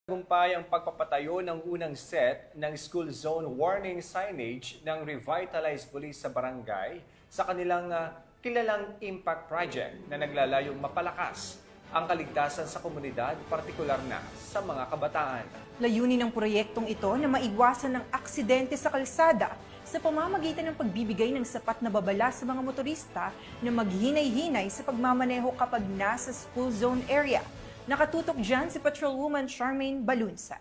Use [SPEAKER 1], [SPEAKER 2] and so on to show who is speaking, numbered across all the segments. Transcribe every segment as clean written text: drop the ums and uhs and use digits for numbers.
[SPEAKER 1] Tagumpay ang pagpapatayo ng unang set ng school zone warning signage ng Revitalized Police sa barangay sa kanilang kilalang impact project na naglalayong mapalakas ang kaligtasan sa komunidad, partikular na sa mga kabataan.
[SPEAKER 2] Layunin ng proyektong ito na maiwasan ng aksidente sa kalsada sa pamamagitan ng pagbibigay ng sapat na babala sa mga motorista na maghinay-hinay sa pagmamaneho kapag nasa school zone area. Nakatutok dyan si Patrolwoman Charmaine Balunsat.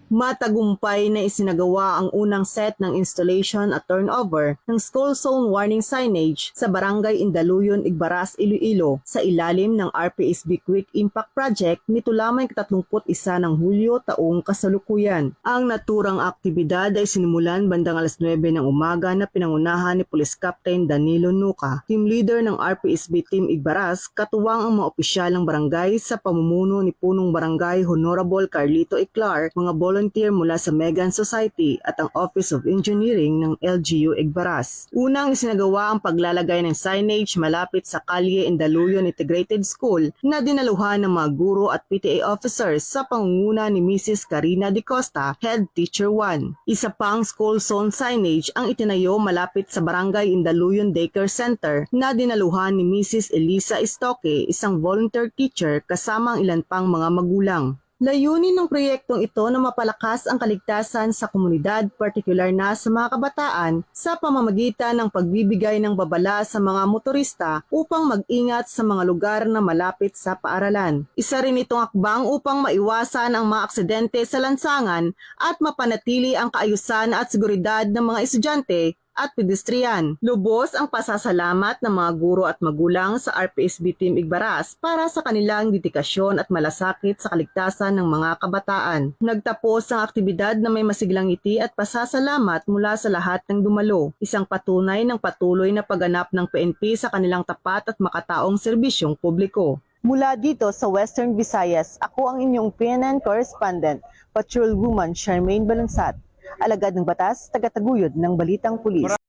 [SPEAKER 3] Matagumpay na isinagawa ang unang set ng installation at turnover ng school zone warning signage sa Barangay Indaluyon, Igbaras, Iloilo sa ilalim ng RPSB Quick Impact Project nito lamang 31 ng Hulyo taong kasalukuyan. Ang naturang aktibidad ay sinimulan bandang alas 9 ng umaga na pinangunahan ni Police Captain Danilo Nuca, team leader ng RPSB Team Igbaras, katuwang ang mga opisyal ng barangay sa pamumuno ni Punong Barangay Honorable Carlito Eclar, mga volunteer mula sa Megan Society at ang Office of Engineering ng LGU Igbaras. Unang isinagawa ang paglalagay ng signage malapit sa Kalye Indaluyon Integrated School na dinaluhan ng mga guro at PTA officers sa pangunguna ni Mrs. Karina Di Costa, Head Teacher 1. Isa pang school zone signage ang itinayo malapit sa Barangay Indaluyon Daycare Center na dinaluhan ni Mrs. Elisa Estoque, isang volunteer teacher kasama ang ilan pang mga magulang. Layunin ng proyektong ito na mapalakas ang kaligtasan sa komunidad, partikular na sa mga kabataan, sa pamamagitan ng pagbibigay ng babala sa mga motorista upang mag-ingat sa mga lugar na malapit sa paaralan. Isa rin itong akbang upang maiwasan ang mga aksidente sa lansangan at mapanatili ang kaayusan at seguridad ng mga estudyante at pedestrian. Lubos ang pasasalamat ng mga guro at magulang sa RPSB Team Igbaras para sa kanilang dedikasyon at malasakit sa kaligtasan ng mga kabataan. Nagtapos ang aktibidad na may masiglang ngiti at pasasalamat mula sa lahat ng dumalo. Isang patunay ng patuloy na pagganap ng PNP sa kanilang tapat at makataong serbisyong publiko.
[SPEAKER 4] Mula dito sa Western Visayas, ako ang inyong PNN correspondent, Patrolwoman Charmaine Balunsat. Alagad ng batas, tagataguyod ng Balitang Pulis.